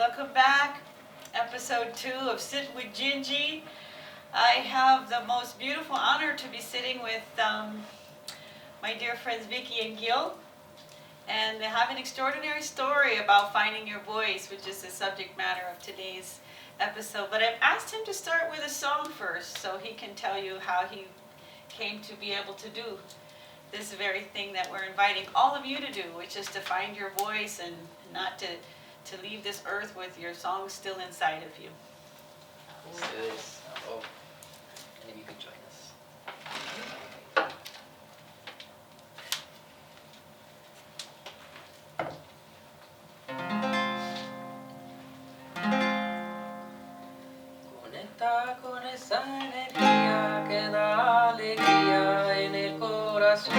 Welcome back. Episode 2 of Sitten with Gingi. I have the most beautiful honor to be sitting with my dear friends Vicky and Gil. And they have an extraordinary story about finding your voice, which is the subject matter of today's episode. But I've asked him to start with a song first so he can tell you how he came to be able to do this very thing that we're inviting all of you to do, which is to find your voice and not to leave this earth with your song still inside of you. Let's do this. Oh, and you can join us. Conecta con esa energía que da alegría en el corazón.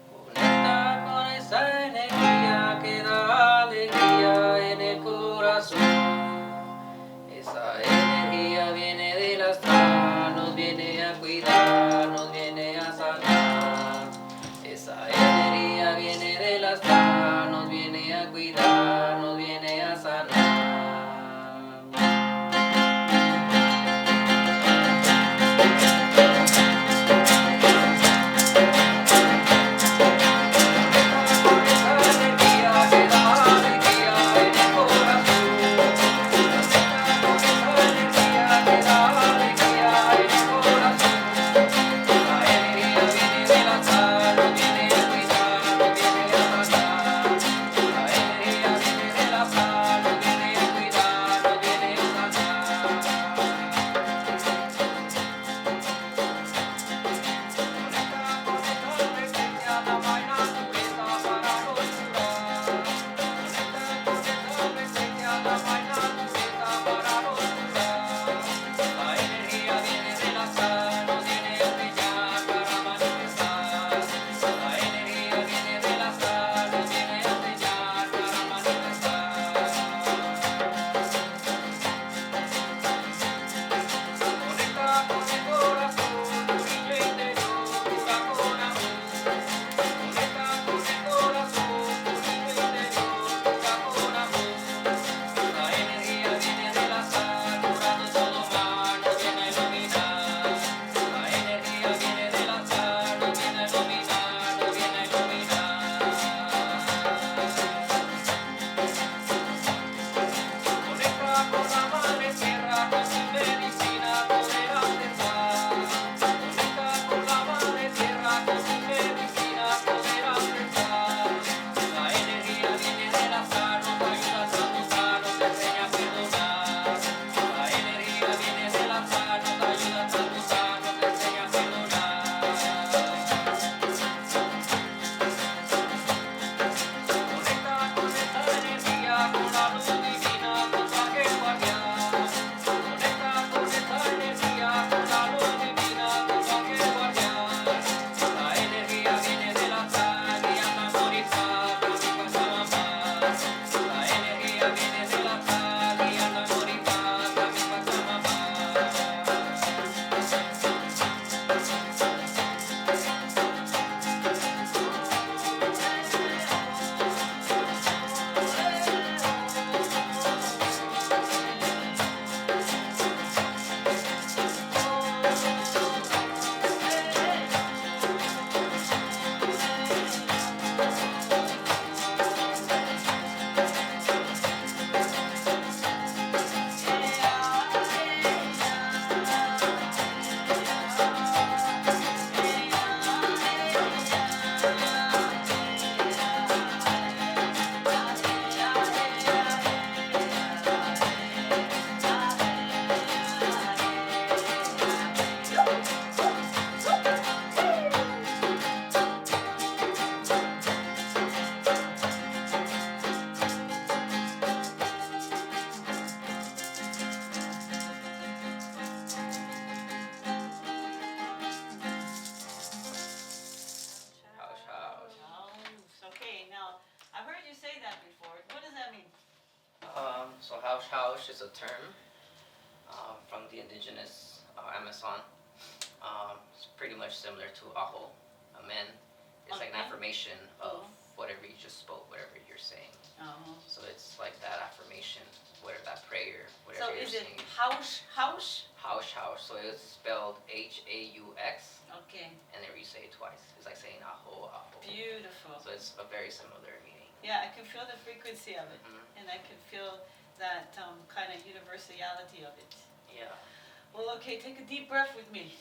Conecta con esa energía que da alegría en el corazón. Esa energía viene de las manos, viene a cuidar, nos viene a sanar. Esa energía viene de las manos, viene a cuidar, nos viene a sanar. So house is a term from the indigenous Amazon. It's pretty much similar to aho, amen. It's like an affirmation of whatever you just spoke, whatever you're saying. So it's like that Yeah, I can feel the frequency of it, Mm-hmm. and I can feel that kind of universality of it. Yeah. Well, okay, take a deep breath with me.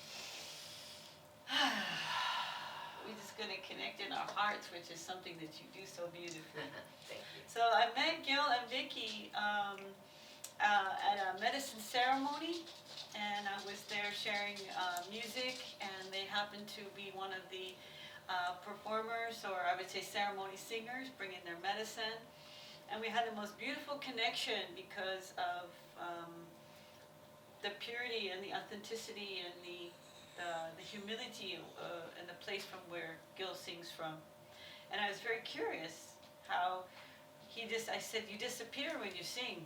We're just going to connect in our hearts, which is something that you do so beautifully. Thank you. So I met Gil and Vicky at a medicine ceremony, and I was there sharing music, and they happened to be one of the performers, or I would say ceremony singers, bringing their medicine. And we had the most beautiful connection because of the purity and the authenticity and the humility and the place from where Gil sings from. And I was very curious how I said, you disappear when you sing.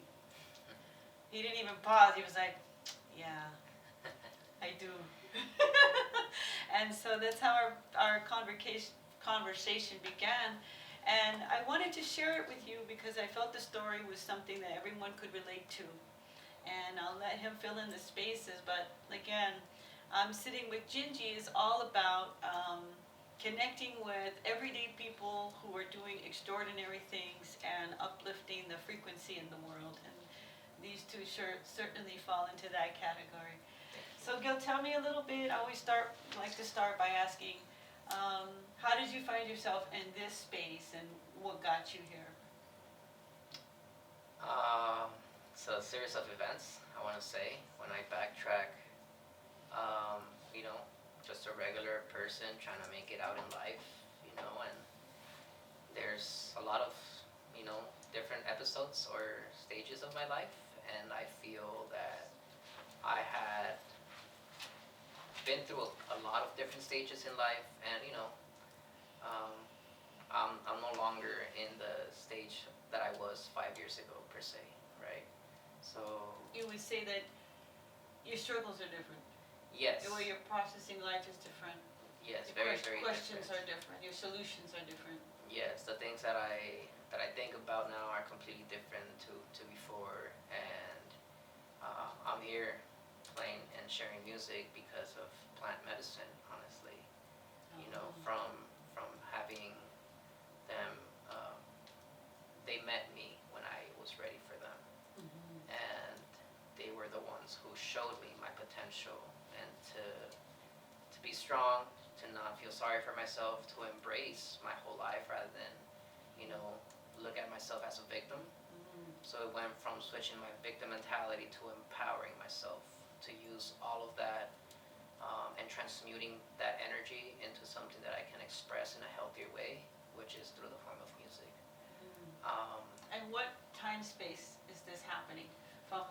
He didn't even pause. He was like, yeah, I do. And so that's how our conversation began. And I wanted to share it with you because I felt the story was something that everyone could relate to. And I'll let him fill in the spaces. But again, I'm sitting with Gingi is all about connecting with everyday people who are doing extraordinary things and uplifting the frequency in the world. And these two certainly fall into that category. So Gil, tell me a little bit. I always like to start by asking, how did you find yourself in this space and what got you here? It's a series of events, I want to say. When I backtrack, you know, just a regular person trying to make it out in life, you know, and there's a lot of, you know, different episodes or stages of my life, and I feel that I had been through a lot of different stages in life, and you know, I'm no longer in the stage that I was 5 years ago per se, right? So You would say that your struggles are different. yes, The way you're processing life is different. yes, Your very questions different. are different. Your solutions are different. Yes, the things that I think about now are completely different to before, and I'm here playing and sharing music because of plant medicine. Honestly, you know, from having them, they met me when I was ready for them, and they were the ones who showed me my potential and to be strong, to not feel sorry for myself, to embrace my whole life rather than, you know, look at myself as a victim. So it went from switching my victim mentality to empowering myself to use all of that and transmuting that energy into something that I can express in a healthier way, which is through the form of music. And what time space is this happening? From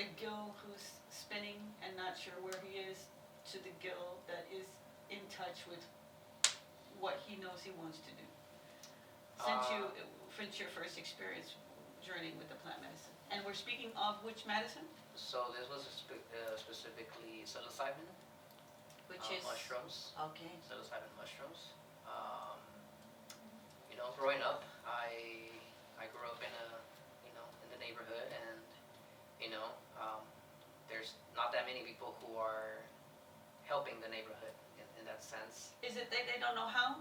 the Gil who's spinning and not sure where he is to the Gil that is in touch with what he knows he wants to do? Since your first experience journeying with the plant medicine. And we're speaking of which medicine? So this was specifically psilocybin, Which is? mushrooms, Okay. psilocybin mushrooms. You know, growing up, I grew up in the neighborhood, and you know, there's not that many people who are helping the neighborhood in that sense. Is it they don't know how?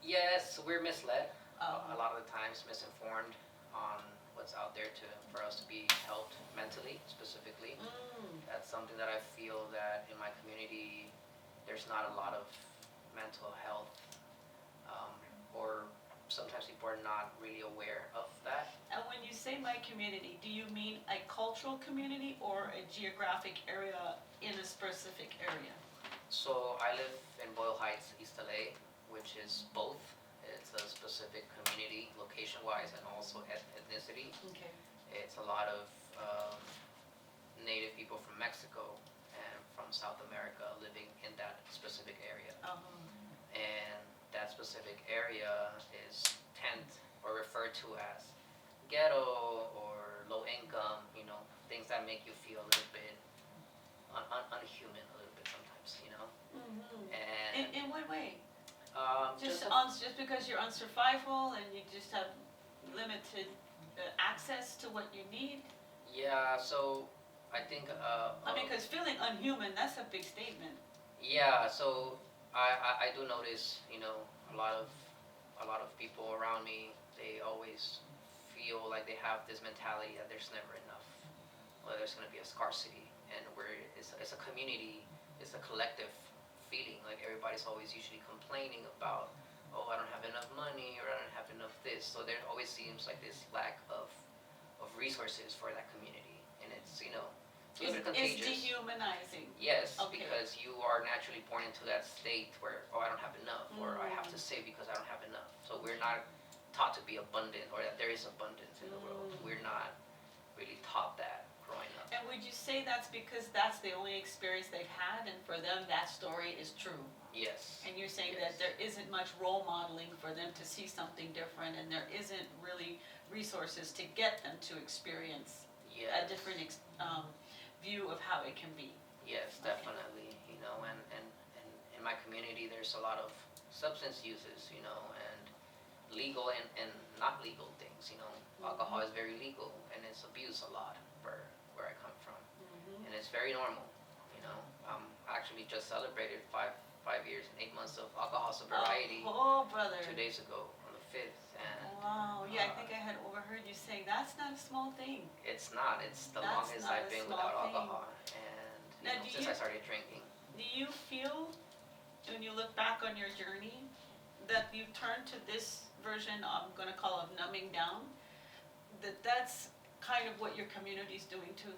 Yes, we're misled Oh. a lot of the times, misinformed on what's out there for us to be helped mentally, specifically. That's something that I feel that in my community, there's not a lot of mental health, or sometimes people are not really aware of that. And when you say my community, do you mean a cultural community or a geographic area in a specific area? So I live in Boyle Heights, East LA, which is both. It's a specific community, location-wise, and also ethnicity. Okay. It's a lot of native people from Mexico and from South America living in that specific area. And that specific area is referred to as ghetto or low income, you know, things that make you feel a little bit unhuman a little bit sometimes, you know. And In what way? just Just because you're on survival and you just have limited access to what you need? yeah, so I think I mean, because feeling unhuman, that's a big statement. yeah, so I do notice, you know, a lot of people around me, they always always feel like they have this mentality that there's never enough, or there's going to be a scarcity, and where it's a community, it's a collective feeling. Like everybody's always usually complaining about, oh, I don't have enough money, or I don't have enough this. So there always seems like this lack of resources for that community, and it's it's a little bit It's contagious. dehumanizing. Yes, Okay. because you are naturally born into that state where, oh, I don't have enough, or I have to save because I don't have enough. So we're not taught to be abundant, or that there is abundance in the world. We're not really taught that growing up. And would you say that's because that's the only experience they've had, and for them that story is true? Yes. And you're saying Yes. that there isn't much role modeling for them to see something different, and there isn't really resources to get them to experience Yes. a different view of how it can be. Yes, definitely. And in my community, there's a lot of substance uses, and legal and not legal things. Alcohol is very legal, and it's abused a lot where I come from, and it's very normal. Actually just celebrated five years and 8 months of alcohol sobriety Oh, brother. 2 days ago on the 5th, and Wow, yeah, I think I had overheard you saying that's not a small thing. it's not. It's the That's longest not I've a been small without thing. alcohol, and Now, do since you- I started drinking. Do you feel, when you look back on your journey, that you've turned to this version, I'm going to call it numbing down, that's kind of what your community's doing too?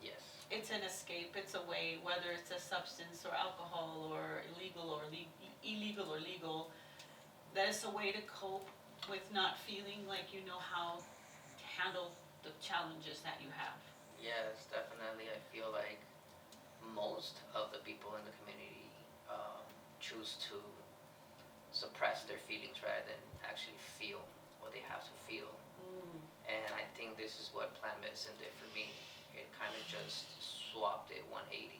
Yes. It's an escape, it's a way, whether it's a substance or alcohol or illegal or illegal or legal, that it's a way to cope with not feeling like you know how to handle the challenges that you have. Yes, definitely. I feel like most of the people in the community choose to suppress their feelings rather than actually feel what they have to feel. And I think this is what plant medicine did for me. It kind of just swapped it 180.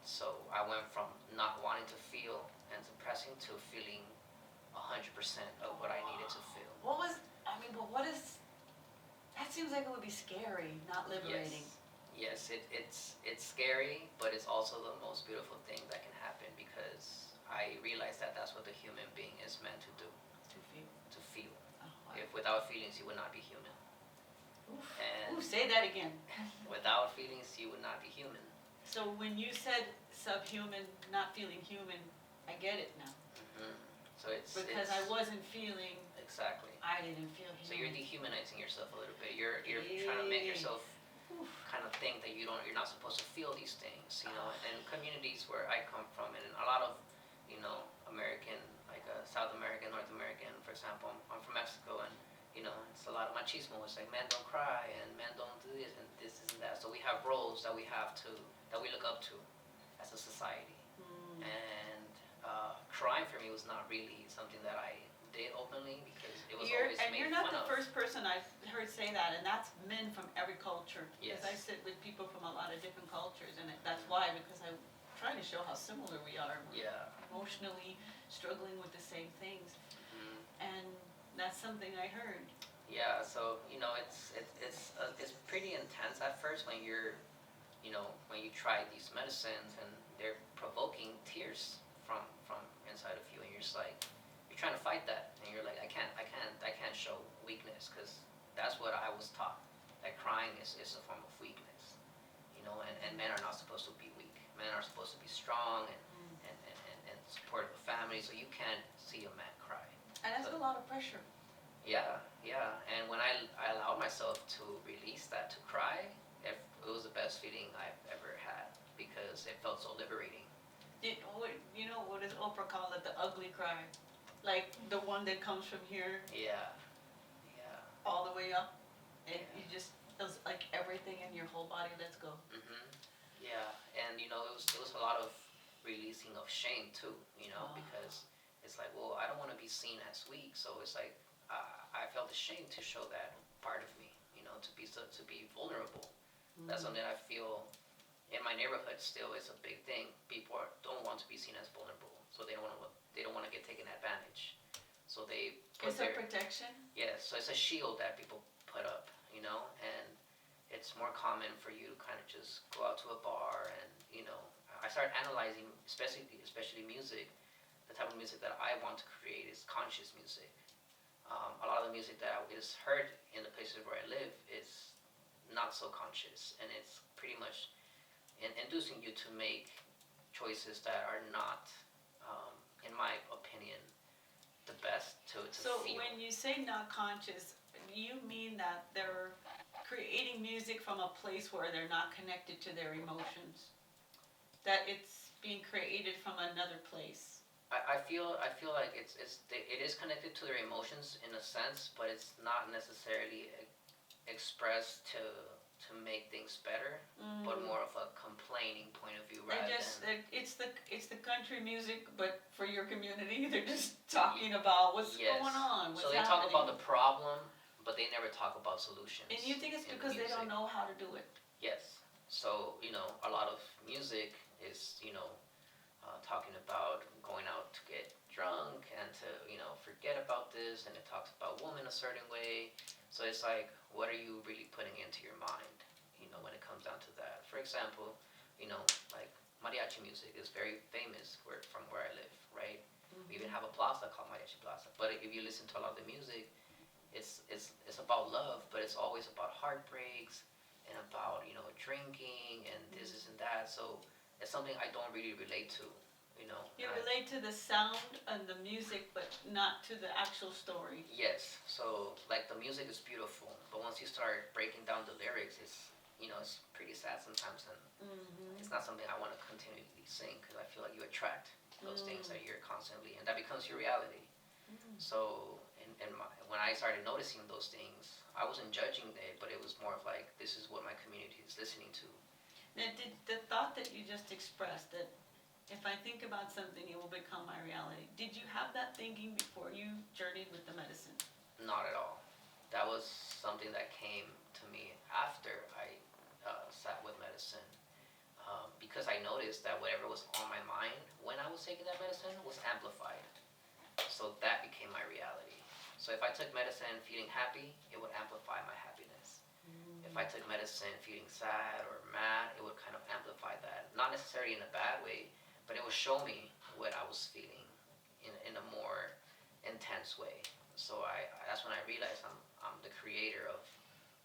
So I went from not wanting to feel and suppressing to feeling 100% of what I needed to feel. But what is, that seems like it would be scary, not liberating. Yes, it's scary, but it's also the most beautiful thing that can happen, because I realized that that's what the human being is meant to do, To feel. to feel. Oh, wow. If without feelings, you would not be human. And Ooh, say that again. without feelings, you would not be human. So when you said subhuman, not feeling human, I get it now. So it's Because I wasn't feeling, exactly. I didn't feel human. So you're dehumanizing yourself a little bit. You're trying to make yourself kind of think that you're not supposed to feel these things, And communities where I come from, and a lot of, American, like South American, North American, for example, I'm from Mexico, and it's a lot of machismo. It's like men don't cry and men don't do this and this and that. So we have roles that we look up to as a society. And crying for me was not really something that I did openly, because it was always made fun of. And you're not the first person I've heard say that, and that's men from every culture. Yes. Because I sit with people from a lot of different cultures, and that's why, because I'm trying to show how similar we are. We're Yeah. emotionally struggling with the same things, and that's something I heard. Yeah, so it's pretty intense at first when when you try these medicines and they're provoking tears from inside of you, and you're just like, you're trying to fight that, and you're like, I can't show weakness, because that's what I was taught, that crying is a form of weakness, and men are not supposed to be weak. Men are supposed to be strong and support the family, so you can't see a man cry. And that's a lot of pressure. Yeah, and when I allowed myself to release that, to cry, it was the best feeling I've ever had, because it felt so liberating. What does Oprah call it, the ugly cry? Like the one that comes from here Yeah. all the way up, and you just, feels like everything in your whole body lets go. Yeah, and it was a lot of releasing of shame too, because it's like, well, I don't want to be seen as weak, so it's like I felt ashamed to show that part of me, to be vulnerable. That's something I feel in my neighborhood still is a big thing. People don't want to be seen as vulnerable, so they don't want to get taken advantage. So they put It's a protection? Yes, so it's a shield that people put up, and it's more common for you to kind of just go out to a bar and, I started analyzing, especially music. The type of music that I want to create is conscious music. A lot of the music that is heard in the places where I live is not so conscious, and it's pretty much inducing you to make choices that are not, in my opinion, the best to So feel. when you say not conscious, you mean that they're creating music from a place where they're not connected to their emotions? That it's being created from another place? I feel like it is connected to their emotions in a sense, but it's not necessarily expressed to make things better, but more of a complaining point of view rather than. It's the country music, but for your community, they're just talking about what's Yes. going on. What's so they happening. talk about the problem, but they never talk about solutions. And you think it's because they don't know how to do it? Yes. So a lot of music is talking about going out to get drunk and to forget about this, and it talks about women a certain way. So it's like, what are you really putting into your mind, when it comes down to that? For example, like mariachi music is very famous from where I live, right? We even have a plaza called Mariachi Plaza. But if you listen to a lot of the music, it's about love, but it's always about heartbreaks and about drinking and this and that. So it's something I don't really relate to. You relate to the sound and the music, but not to the actual story. Yes. So like the music is beautiful, but once you start breaking down the lyrics, it's it's pretty sad sometimes, and it's not something I want to continually sing because I feel like you attract those things that you're constantly, and that becomes your reality. So when I started noticing those things, I wasn't judging it, but it was more of like, this is what my community is listening to. Now, did the thought that you just expressed, that if I think about something, it will become my reality, did you have that thinking before you journeyed with the medicine? Not at all. That was something that came to me after I sat with medicine, because I noticed that whatever was on my mind when I was taking that medicine was amplified. So that became my reality. So if I took medicine feeling happy, it would amplify my happiness. If I took medicine feeling sad or mad, it would kind of amplify that. Not necessarily in a bad way, but it would show me what I was feeling in a more intense way. So that's when I realized I'm the creator of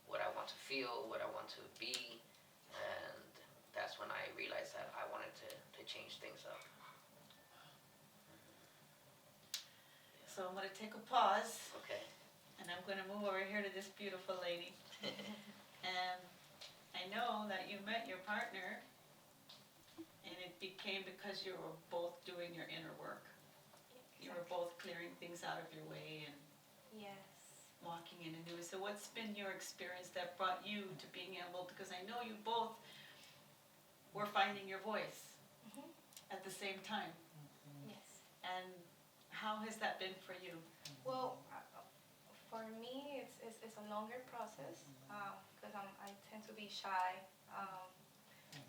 what I want to feel, what I want to be, and that's when I realized that I wanted to change things up. So I'm going to take a pause. Okay. And I'm going to move over here to this beautiful lady. And I know that you met your partner, and it became because you were both doing your inner work. Exactly. You were both clearing things out of your way and walking in a new way. So what's been your experience that brought you to being able, because I know you both were finding your voice at the same time. Yes. And how has that been for you? Well, for me, it's a longer process because I tend to be shy.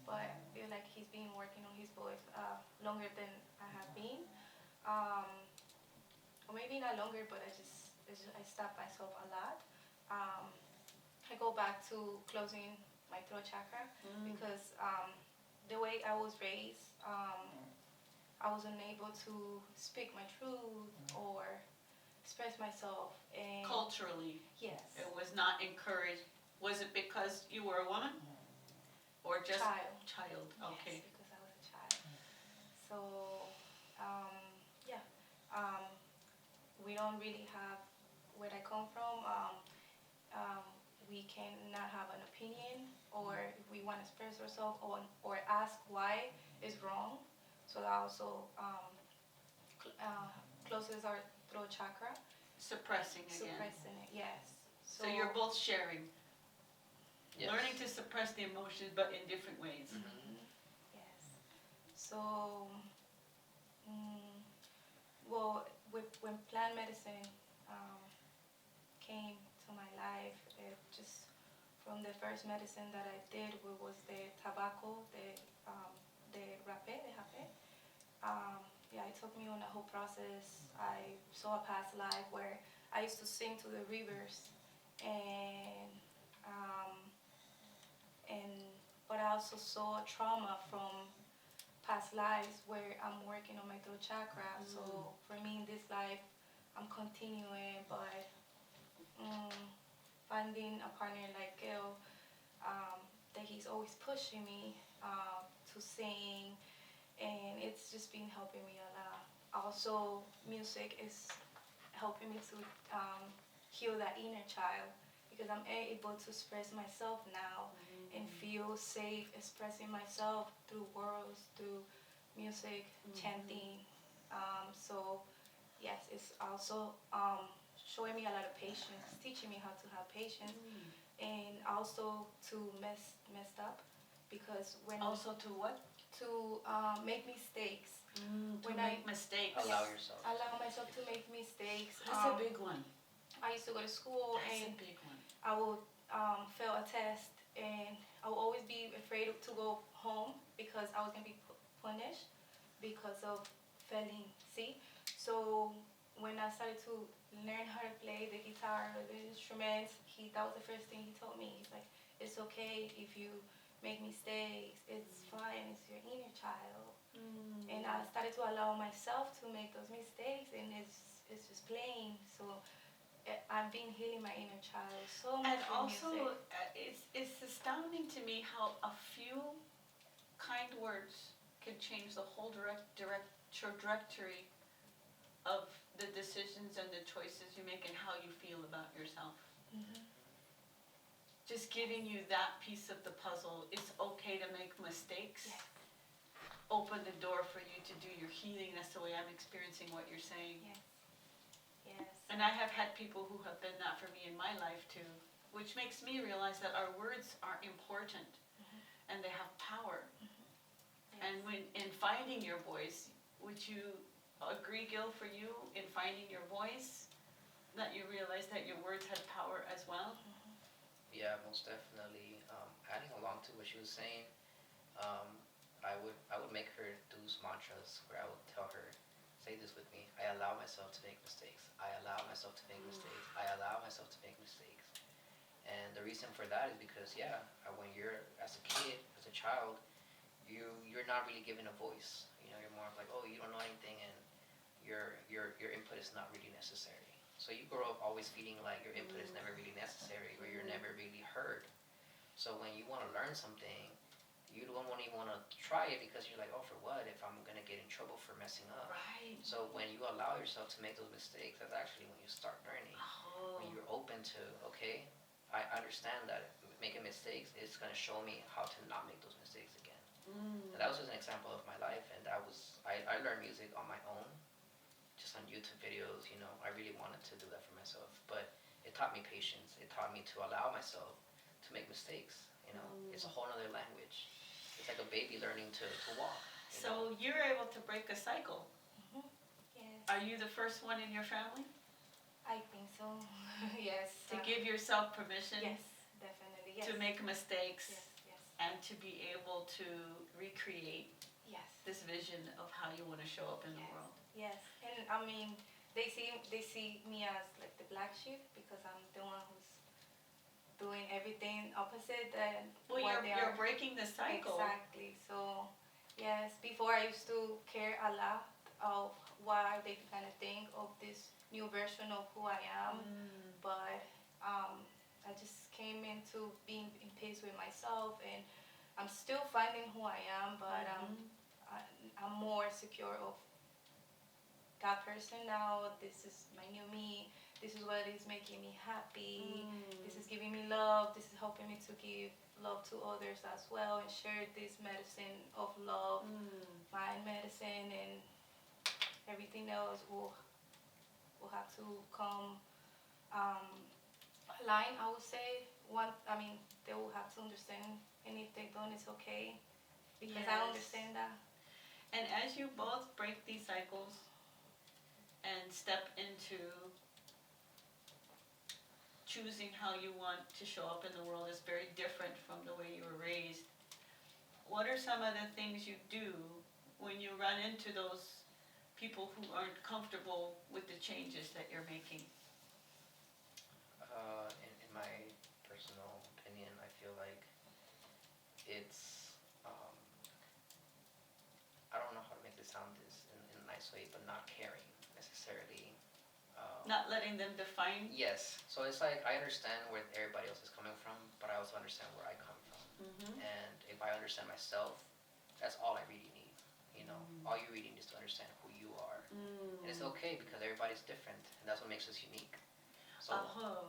But I feel like he's been working on his voice longer than I have been. Or maybe not longer, but I stop myself a lot. I go back to closing my throat chakra because the way I was raised, I was unable to speak my truth or express myself. And Culturally, yes, it was not encouraged. Was it because you were a woman? Or just child. Okay. Yes, because I was a child. So, we don't really have, where I come from, we cannot have an opinion, or if we want to express ourselves or ask why is wrong. So that also closes our throat chakra. Suppressing again. Suppressing it, yes. So you're both sharing. Yes. Learning to suppress the emotions, but in different ways. Yes. So, well, when plant medicine came to my life, it just from the first medicine that I did was the tobacco, the rapé, the japé. It took me on a whole process. I saw a past life where I used to sing to the rivers, but I also saw trauma from past lives where I'm working on my throat chakra. So for me in this life, I'm continuing, but finding a partner like Gil, that he's always pushing me to sing, and it's just been helping me a lot. Also, music is helping me to heal that inner child because I'm able to express myself now and feel safe expressing myself through words, through music, chanting. So, yes, it's also showing me a lot of patience, teaching me how to have patience, and also to messed up because when Also to what? to make mistakes. To When make mistakes. Allow yourself. Allow myself to make mistakes. That's a big one. I used to go to school That's and a big one. I would fail a test and I would always be afraid to go home because I was gonna be punished because of failing. See, so when I started to learn how to play the guitar or the instruments, that was the first thing he told me. He's like, it's okay if you make mistakes. It's fine. It's your inner child. And I started to allow myself to make those mistakes, and it's just playing. So I've been healing my inner child so much. And also, it's astounding to me how a few kind words can change the whole trajectory of the decisions and the choices you make and how you feel about yourself. Just giving you that piece of the puzzle. It's okay to make mistakes. Yes. Open the door for you to do your healing. That's the way I'm experiencing what you're saying. Yes. Yes. And I have had people who have been that for me in my life too, which makes me realize that our words are important and they have power. Yes. And when in finding your voice, would you agree, Gil, for you in finding your voice, that you realize that your words had power as well? Yeah, most definitely. Adding along to what she was saying, I would make her do mantras where I would tell her, say this with me: I allow myself to make mistakes. I allow myself to make mistakes. I allow myself to make mistakes. And the reason for that is because, when you're as a kid, as a child, you're not really given a voice. You know, you're more like, oh, you don't know anything, and your input is not really necessary. So you grow up always feeling like your input is never really necessary, or you're never really heard. So when you want to learn something, you don't even want to try it because you're like, oh, for what? If I'm going to get in trouble for messing up. Right. So when you allow yourself to make those mistakes, that's actually when you start learning. When you're open to, okay, I understand that making mistakes is going to show me how to not make those mistakes again. And that was just an example of my life, and I learned music on my own, just on YouTube videos. You know, I really wanted to do that for myself, but it taught me patience. It taught me to allow myself to make mistakes. You know, it's a whole other language. It's like a baby learning to walk. So you're able to break a cycle. Yes. Are you the first one in your family I think so. Yes. to give yourself permission Yes, definitely. Yes. to make mistakes Yes. Yes. and to be able to recreate Yes. this vision of how you want to show up in the world? Yes, and I mean, they see me as like the black sheep because I'm the one who's doing everything opposite than Well, what they you're are. breaking the cycle. Exactly. So, yes, before I used to care a lot of what they kind of think of this new version of who I am, but I just came into being in peace with myself, and I'm still finding who I am, but I'm more secure of that person now. This is my new me. This is what is making me happy. This is giving me love. This is helping me to give love to others as well and share this medicine of love, my medicine, and everything else will have to come align. I would say they will have to understand, and if they don't, it's okay because I Yes. understand that. And as you both break these cycles and step into choosing how you want to show up in the world is very different from the way you were raised. What are some of the things you do when you run into those people who aren't comfortable with the changes that you're making? In my personal opinion, I feel like it's, I don't know how to make this sound in a nice way, but not caring necessarily. Not letting them define. Yes. So it's like I understand where everybody else is coming from, but I also understand where I come from. And if I understand myself, that's all I really need. You know, all you really need is to understand who you are. And it's okay because everybody's different, and that's what makes us unique. So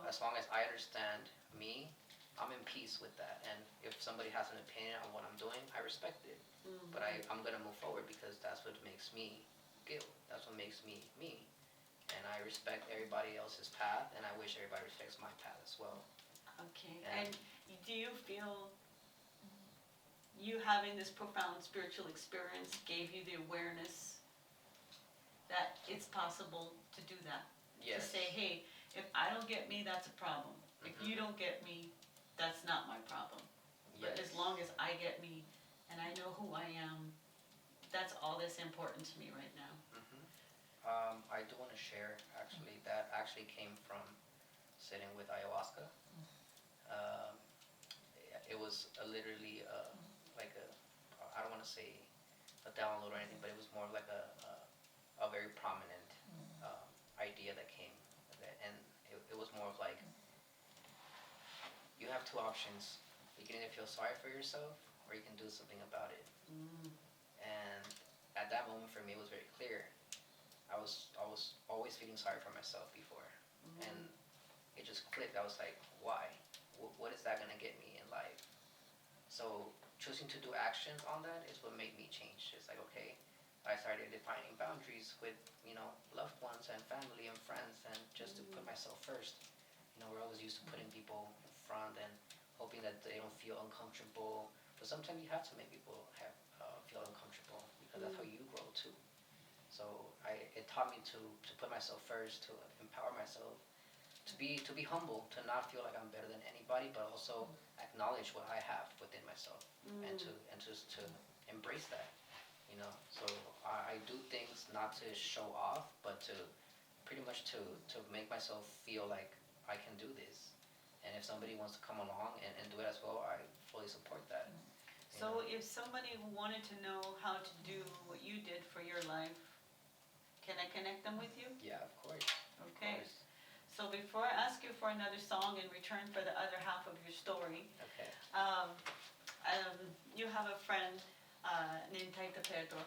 as long as I understand me, I'm in peace with that. And if somebody has an opinion on what I'm doing, I respect it. But I'm going to move forward because that's what makes me Gil. That's what makes me me. And I respect everybody else's path, and I wish everybody respects my path as well. Okay. And do you feel you having this profound spiritual experience gave you the awareness that it's possible to do that? Yes. To say, hey, if I don't get me, that's a problem. If you don't get me, that's not my problem. But as long as I get me and I know who I am, that's all that's important to me right now. I do want to share, actually, that actually came from sitting with ayahuasca. It was literally like I don't want to say a download or anything, but it was more like a very prominent idea that came. And it was more of like, you have two options. You can either feel sorry for yourself or you can do something about it. And at that moment for me, it was very clear. I was always feeling sorry for myself before, and it just clicked. I was like, why? What is that gonna get me in life? So choosing to do actions on that is what made me change. It's like, okay, I started defining boundaries with loved ones and family and friends, and just to put myself first. We're always used to putting people in front and hoping that they don't feel uncomfortable. But sometimes you have to make people feel uncomfortable because that's how you grow too. So it taught me to put myself first, to empower myself, to be humble, to not feel like I'm better than anybody, but also acknowledge what I have within myself, and just to embrace that. So I do things not to show off, but to pretty much to make myself feel like I can do this. And if somebody wants to come along and do it as well, I fully support that. So if somebody wanted to know how to do what you did for your life, can I connect them with you? Yeah, of course. Okay. Of course. So before I ask you for another song in return for the other half of your story, okay. You have a friend named Taita Pedro,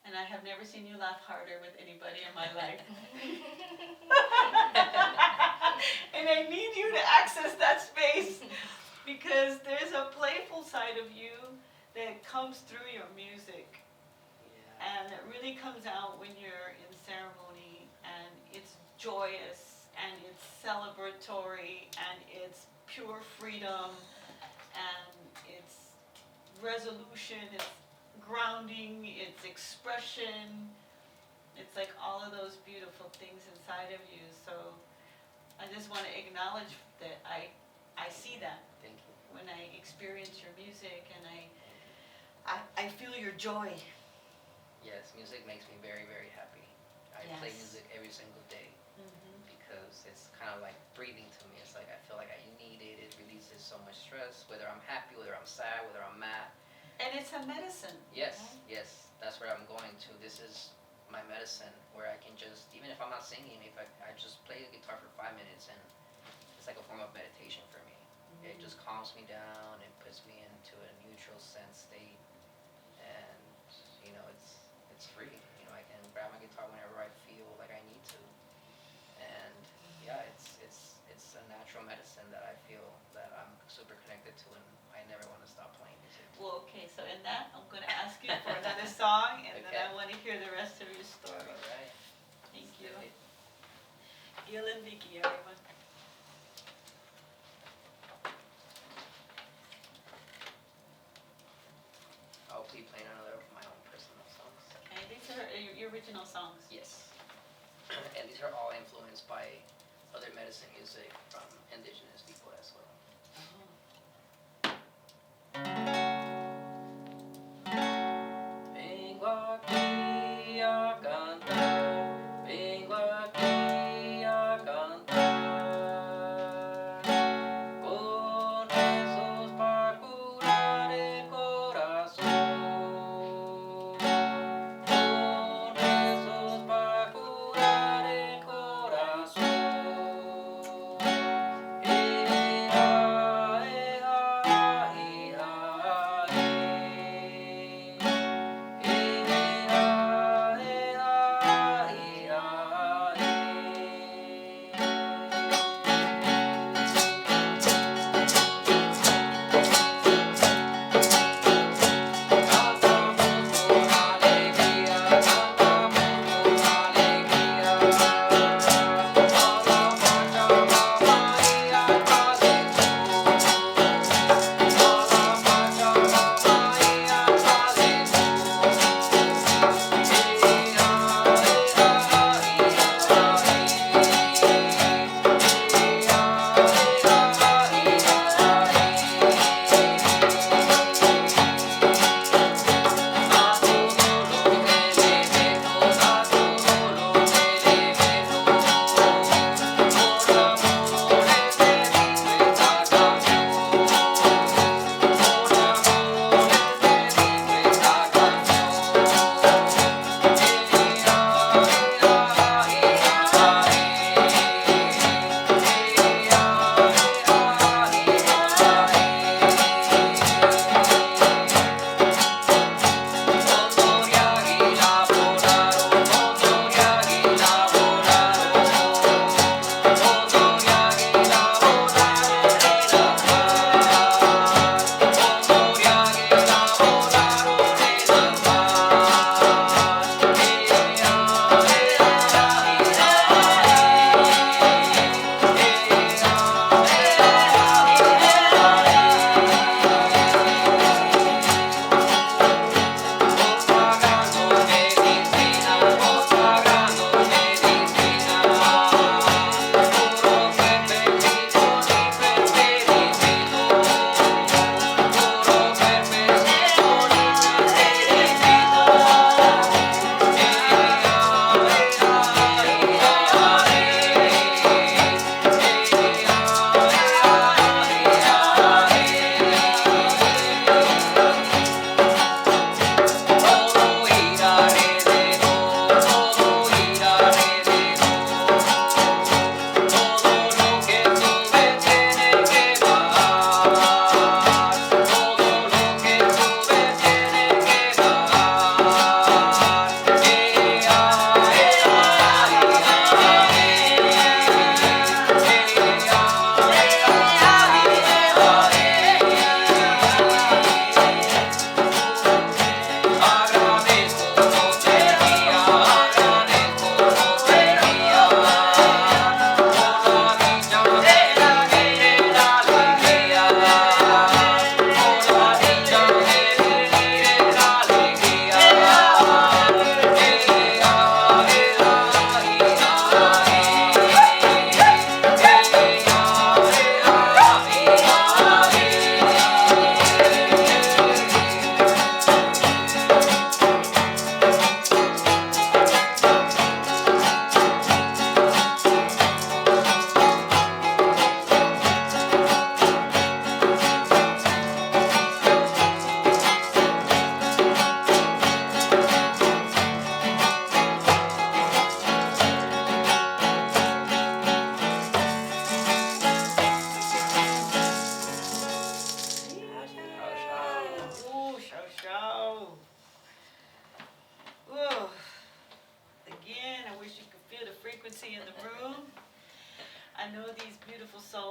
and I have never seen you laugh harder with anybody in my life. And I need you to access that space because there's a playful side of you that comes through your music. And it really comes out when you're in ceremony, and it's joyous, and it's celebratory, and it's pure freedom, and it's resolution, it's grounding, it's expression. It's like all of those beautiful things inside of you. So I just want to acknowledge that I see that. Thank you. When I experience your music, and I feel your joy. Yes, music makes me very, very happy. I play music every single day because it's kind of like breathing to me. It's like I feel like I need it. It releases so much stress, whether I'm happy, whether I'm sad, whether I'm mad. And it's a medicine. Yes, yes, that's where I'm going to. This is my medicine where I can just, even if I'm not singing, if I just play the guitar for 5 minutes, and it's like a form of meditation for me. It just calms me down and puts me into a neutral sense state. And, it's free. I can grab my guitar whenever I feel like I need to. And yeah, it's a natural medicine that I feel that I'm super connected to, and I never want to stop playing music. Well, okay, so in that, I'm going to ask you for another song, and then I want to hear the rest of your story. All right. Thank you. Gil and Vicky, everyone. I'll be playing another of my own personal songs. Okay, these are your original songs. Yes. And these are all influenced by other medicine music from indigenous people as well. Vengo aquí a cantar, vengo aquí a cantar, con rezos para curar el corazón, con rezos para curar el corazón.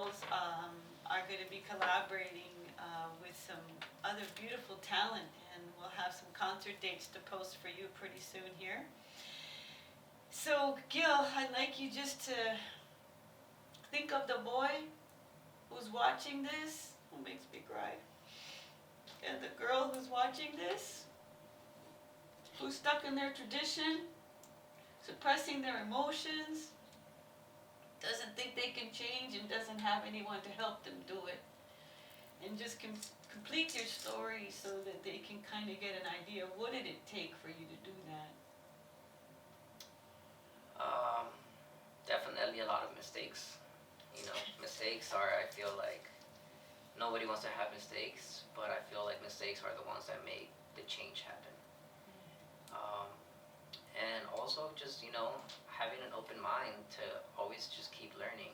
girls are going to be collaborating with some other beautiful talent, and we'll have some concert dates to post for you pretty soon here. So, Gil, I'd like you just to think of the boy who's watching this, who makes me cry, and the girl who's watching this, who's stuck in their tradition, suppressing their emotions, doesn't think they can change, and doesn't have anyone to help them do it. And just complete your story so that they can kind of get an idea of what did it take for you to do that. Definitely a lot of mistakes. Mistakes are, I feel like, nobody wants to have mistakes, but I feel like mistakes are the ones that make the change happen. And also just, having an open mind to always just keep learning.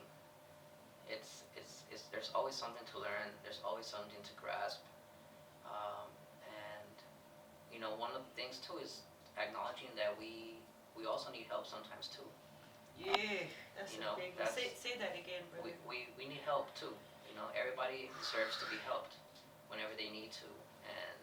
It's there's always something to learn, there's always something to grasp. And one of the things too is acknowledging that we also need help sometimes too. Yeah, that's a big one. Say that again, brother. We need help too. Everybody deserves to be helped whenever they need to. And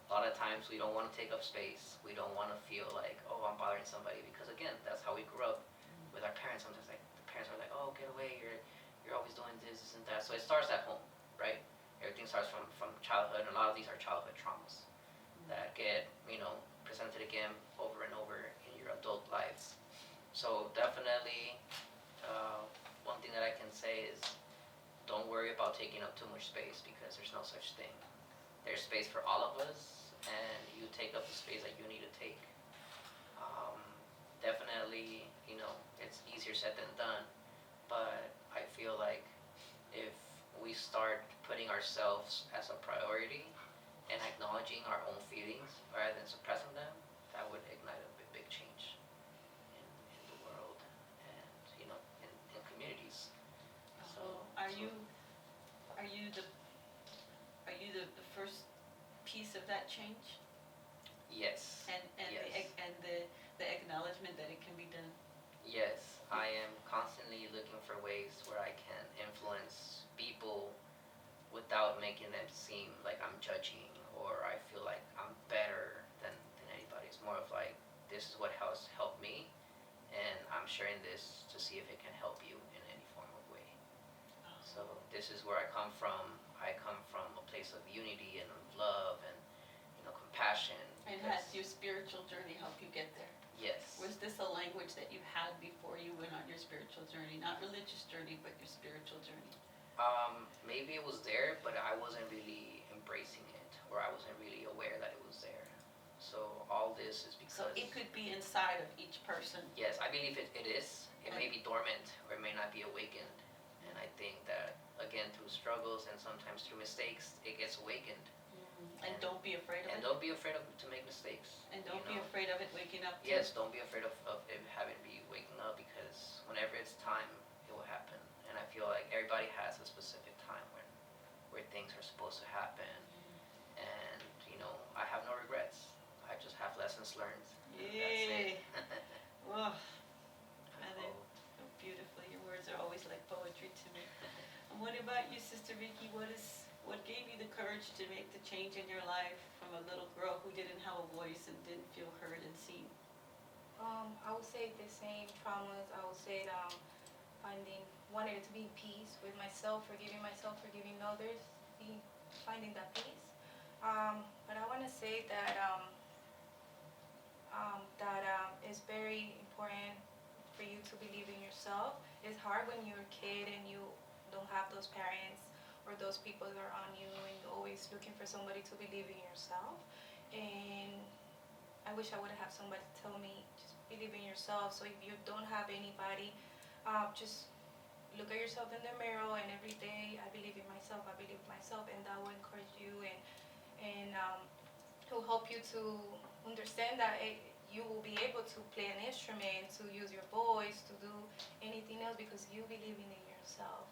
a lot of times we don't want to take up space. We don't want to feel like, oh, I'm bothering somebody, because again, that's how we grew up with our parents. Sometimes like the parents are like, oh, get away, you're always doing this and that. So it starts at home, right? Everything starts from childhood, and a lot of these are childhood traumas that get, presented again over and over in your adult lives. So definitely, one thing that I can say is, don't worry about taking up too much space, because there's no such thing. There's space for all of us, and you take up the space that you need to take. Definitely, it's easier said than done, but I feel like if we start putting ourselves as a priority and acknowledging our own feelings rather than suppressing them, that would ignite a big change in the world and in communities. So are you the first piece of that change? Yes. And yes. the acknowledgement that it can be done. Yes, I am constantly looking for ways where I can influence people without making them seem like I'm judging or I feel like I'm better than anybody. It's more of like, this is what has helped me, and I'm sharing this to see if it can help you in any form of way. So this is where I come from. I come from a place of unity and of love and compassion. And has your spiritual journey helped you get there? Yes. Was this a language that you had before you went on your spiritual journey? Not religious journey, but your spiritual journey? Maybe it was there, but I wasn't really embracing it, or I wasn't really aware that it was there. So all this is because... So it could be inside of each person. Yes, I believe it is. It may be dormant, or it may not be awakened. And I think that, again, through struggles and sometimes through mistakes, it gets awakened. And don't be afraid of it. And don't be afraid to make mistakes. And don't be afraid of it waking up too. Yes, don't be afraid of it having to be waking up, because whenever it's time, it will happen. And I feel like everybody has a specific time where things are supposed to happen. And, I have no regrets. I just have lessons learned. Yay! Whoa. And then, beautifully, your words are always like poetry to me. And what about you, Sister Vicky? What gave you the courage to make the change in your life from a little girl who didn't have a voice and didn't feel heard and seen? I would say the same traumas. I would say wanting to be in peace with myself, forgiving others, finding that peace. But I want to say that it's very important for you to believe in yourself. It's hard when you're a kid and you don't have those parents or those people that are on you, and you're always looking for somebody to believe in yourself. And I wish I would have somebody tell me, just believe in yourself. So if you don't have anybody, just look at yourself in the mirror, and every day, I believe in myself, and that will encourage you, and it will help you to understand that you will be able to play an instrument, to use your voice, to do anything else, because you believe in yourself.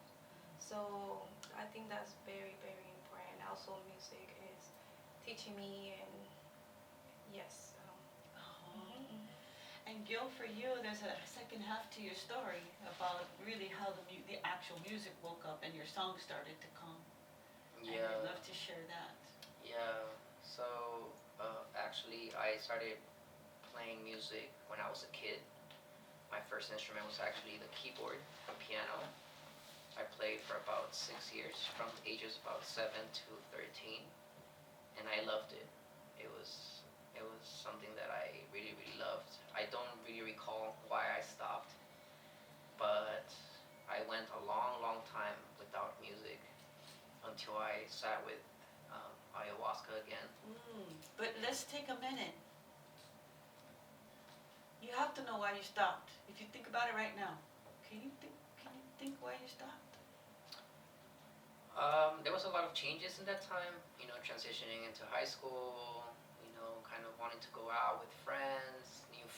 So I think that's very, very important. Also, music is teaching me, and yes. And Gil, for you, there's a second half to your story about really how the actual music woke up and your songs started to come. And Yeah, I'd love to share that. yeah. So actually, I started playing music when I was a kid. My first instrument was actually the keyboard, a piano. I played for about 6 years, from ages about 7 to 13, and I loved it. It was something that I really really loved. I don't really recall why I stopped, but I went a long long time without music until I sat with ayahuasca again. But let's take a minute. You have to know why you stopped. If you think about it right now, can you think why you stopped? There was a lot of changes in that time, transitioning into high school, kind of wanting to go out with friends, new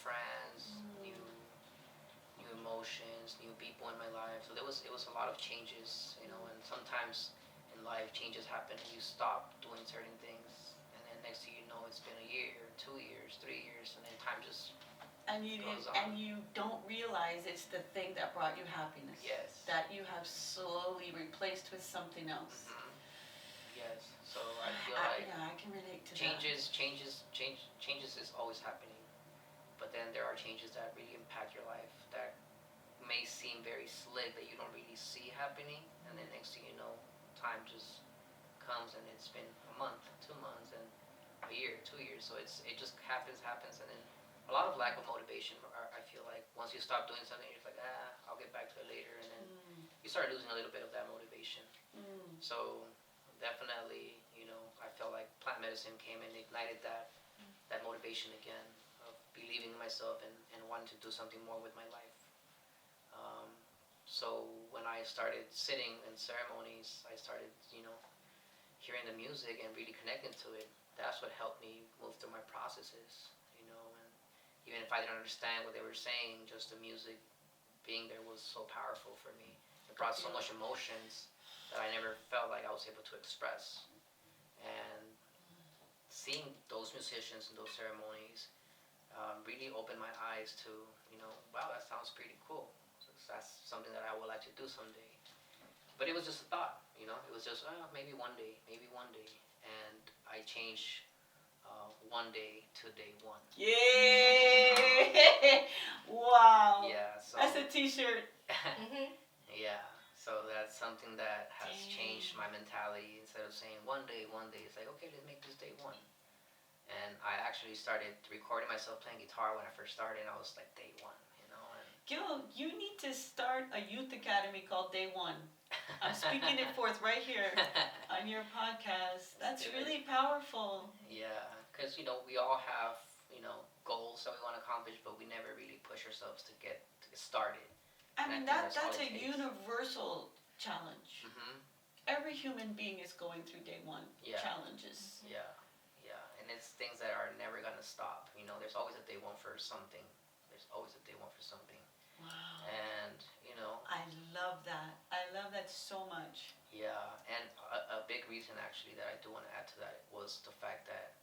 emotions, new people in my life. So it was a lot of changes, and sometimes in life changes happen and you stop doing certain things, and then next thing you know, it's been a year, 2 years, 3 years, and then time just And you goes on. and you don't realize it's the thing that brought you happiness. Yes. That you have slowly replaced with something else. Mm-hmm. Yes. So I feel like yeah, I can relate to changes is always happening, but then there are changes that really impact your life that may seem very slick that you don't really see happening, and then next thing you know, time just comes and it's been a month, 2 months, and a year, 2 years. So it just happens, and then a lot of lack of motivation. I feel like once you stop doing something, you're like, I'll get back to it later, and then you start losing a little bit of that motivation. So definitely, I felt like plant medicine came and ignited that motivation again of believing in myself and wanting to do something more with my life. So when I started sitting in ceremonies, I started, hearing the music and really connecting to it. That's what helped me move through my processes, and even if I didn't understand what they were saying, just the music being there was so powerful for me. It brought so much emotions that I never felt like I was able to express. And seeing those musicians in those ceremonies really opened my eyes to, wow, that sounds pretty cool. So that's something that I would like to do someday. But it was just a thought, it was just, maybe one day. And I changed one day to day one. Yeah! Wow. Yeah, so that's a t-shirt. Yeah, so that's something that has changed my mentality. Instead of saying one day, it's like, okay, let's make this day one. And I actually started recording myself playing guitar when I first started, and I was like, day one, and Gil, you need to start a youth academy called Day One. I'm speaking it forth right here on your podcast. That's really powerful. Yeah, because, we all have, goals that we want to accomplish, but we never really push ourselves to get started. I mean, that's a universal challenge. Mm-hmm. Every human being is going through day one challenges. Yeah, and it's things that are never going to stop. There's always a day one for something. Wow. And, I love that. I love that so much. Yeah, and a big reason actually that I do want to add to that was the fact that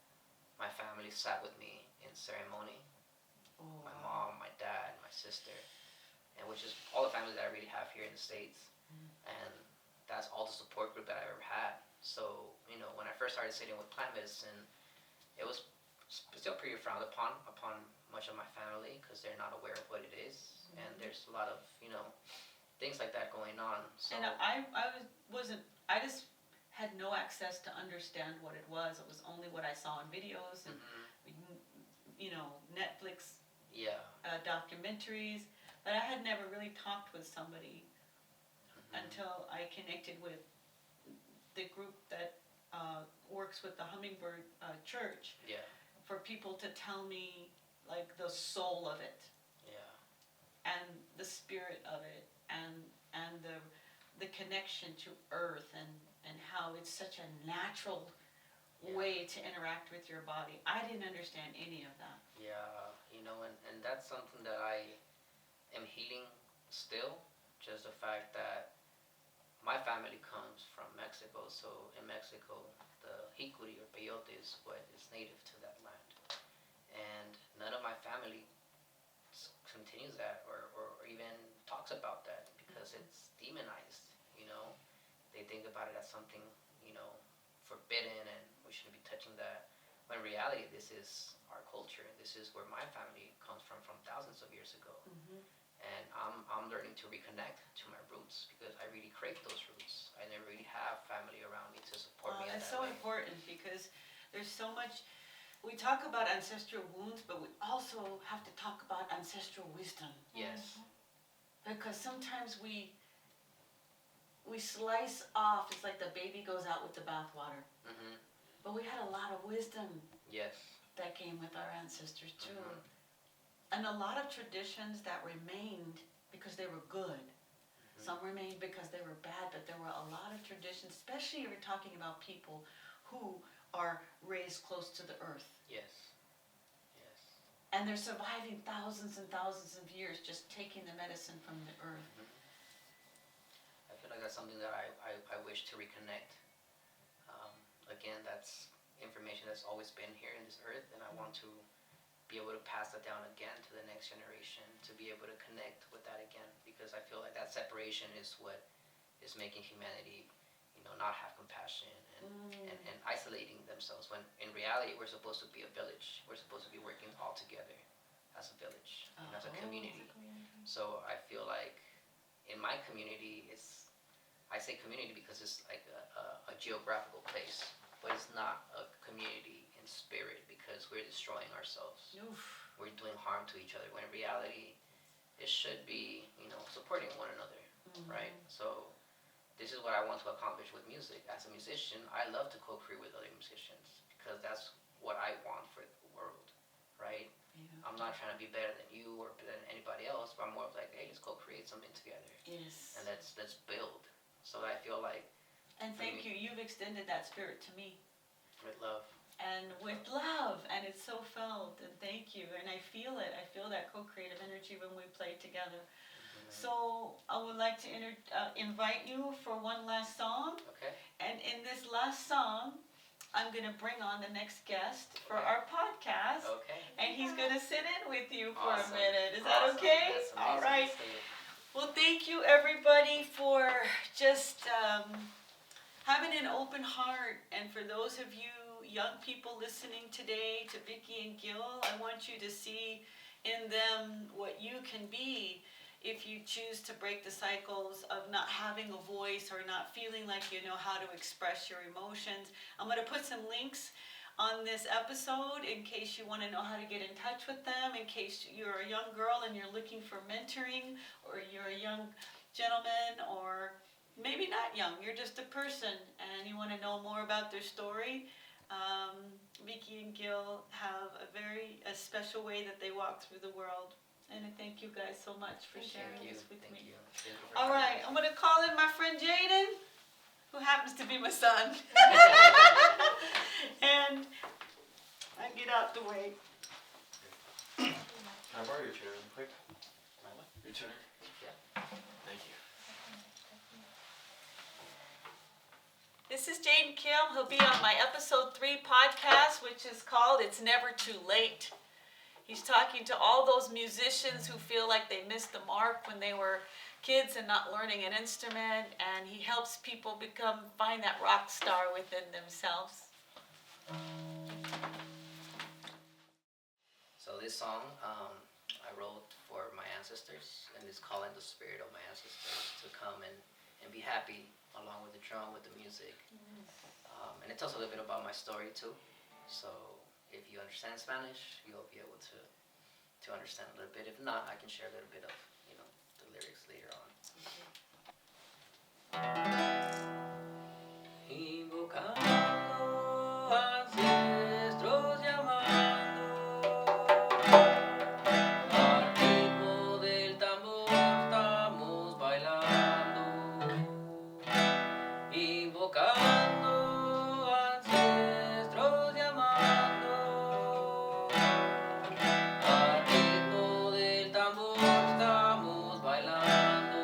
my family sat with me in ceremony. My mom, my dad, my sister, and which is all the families that I really have here in the States. And that's all the support group that I've ever had. So, when I first started sitting with plant medicine, it was still pretty frowned upon much of my family because they're not aware of what it is. And there's a lot of, things like that going on. So. And I just had no access to understand what it was. It was only what I saw in videos and, Netflix documentaries. But I had never really talked with somebody until I connected with the group that works with the Hummingbird Church. Yeah. For people to tell me, like, the soul of it. Yeah. And the spirit of it, and the connection to earth, and how it's such a natural way to interact with your body. I didn't understand any of that. Yeah, and that's something that I am healing still. Just the fact that my family comes from Mexico, so in Mexico, the jicuri or peyote is what is native to that land. And none of my family means that, or even talks about that, because it's demonized, you know. They think about it as something, you know, forbidden, and we shouldn't be touching that. When in reality, this is our culture. This is where my family comes from thousands of years ago. And I'm learning to reconnect to my roots, because I really crave those roots. I never really have family around me to support me in That's that so way. important, because there's so much. We talk about ancestral wounds, but we also have to talk about ancestral wisdom. Yes. Because sometimes we slice off. It's like the baby goes out with the bathwater. But we had a lot of wisdom. Yes. That came with our ancestors too. And a lot of traditions that remained because they were good. Some remained because they were bad, but there were a lot of traditions, especially if you're talking about people who are raised close to the earth. Yes. Yes. And they're surviving thousands and thousands of years just taking the medicine from the earth. I feel like that's something that I wish to reconnect. Again, that's information that's always been here in this earth, and I want to be able to pass that down again to the next generation, to be able to connect with that again, because I feel like that separation is what is making humanity, you know, not have compassion and isolating themselves, when in reality we're supposed to be a village. We're supposed to be working all together as a village and as a community. So I feel like in my community, I say community because it's like a geographical place, but it's not a community in spirit, because we're destroying ourselves. We're doing harm to each other, when in reality it should be, you know, supporting one another, right? So this is what I want to accomplish with music. As a musician, I love to co-create with other musicians, because that's what I want for the world, right? I'm not trying to be better than you or better than anybody else, but I'm more of like, hey, let's co-create something together. Yes. And let's build. So I feel like. And thank you. You've extended that spirit to me. With love. And with love, and it's so felt. And thank you. And I feel it. I feel that co-creative energy when we play together. So I would like to invite you for one last song. Okay. And in this last song, I'm going to bring on the next guest for our podcast. Okay. And he's going to sit in with you for Awesome. a minute. Is that okay? That's All amazing. right. Well, thank you, everybody, for just having an open heart. And for those of you young people listening today to Vicky and Gil, I want you to see in them what you can be if you choose to break the cycles of not having a voice or not feeling like you know how to express your emotions. I'm going to put some links on this episode in case you want to know how to get in touch with them, in case you're a young girl and you're looking for mentoring, or you're a young gentleman, or maybe not young, you're just a person and you want to know more about their story. Vicky and Gil have a special way that they walk through the world. And I thank you guys so much for sharing this with me. Thank you. All right, I'm going to call in my friend Jaden, who happens to be my son. And I get out the way. Can I borrow your chair real quick? My what? Your chair? Yeah. Thank you. This is Jaden Kim. He'll be on my episode 3 podcast, which is called It's Never Too Late. He's talking to all those musicians who feel like they missed the mark when they were kids and not learning an instrument, and he helps people find that rock star within themselves. So this song I wrote for my ancestors, and it's calling the spirit of my ancestors to come and be happy along with the drum, with the music. And it tells a little bit about my story too. So if you understand Spanish, you'll be able to understand a little bit. If not, I can share a little bit of, you know, the lyrics later on. Invocando ancestros llamando, al ritmo del tambor estamos bailando. Invocando ancestros llamando, al ritmo del tambor estamos bailando.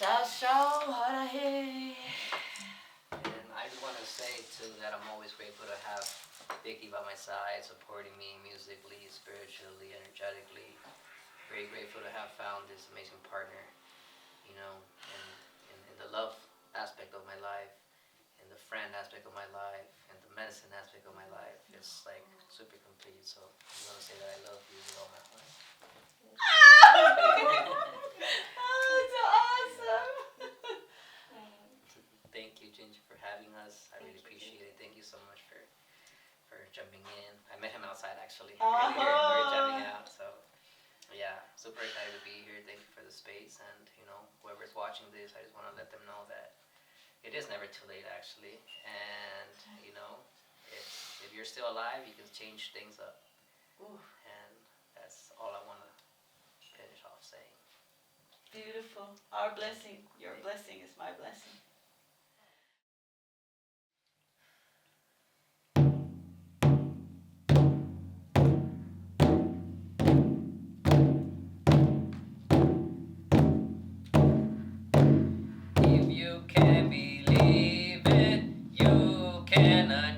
And I just want to say too that I'm always grateful to have Vicky by my side, supporting me musically, spiritually, energetically. Very grateful to have found this amazing partner, you know, in the love aspect of my life, in the friend aspect of my life, and the medicine aspect of my life. It's like super complete. So I just want to say that I love you with all my heart. Oh, it's awesome. Thank you, Gingi, for having us. I really appreciate it. Thank you so much for jumping in. I met him outside actually. Earlier, we were jumping out. So yeah, super excited to be here. Thank you for the space, and you know, whoever's watching this, I just want to let them know that it is never too late actually, and you know, if you're still alive, you can change things up. And that's all I want to finish off saying. Beautiful. Our blessing, your blessing is my blessing. If you can't believe it, you cannot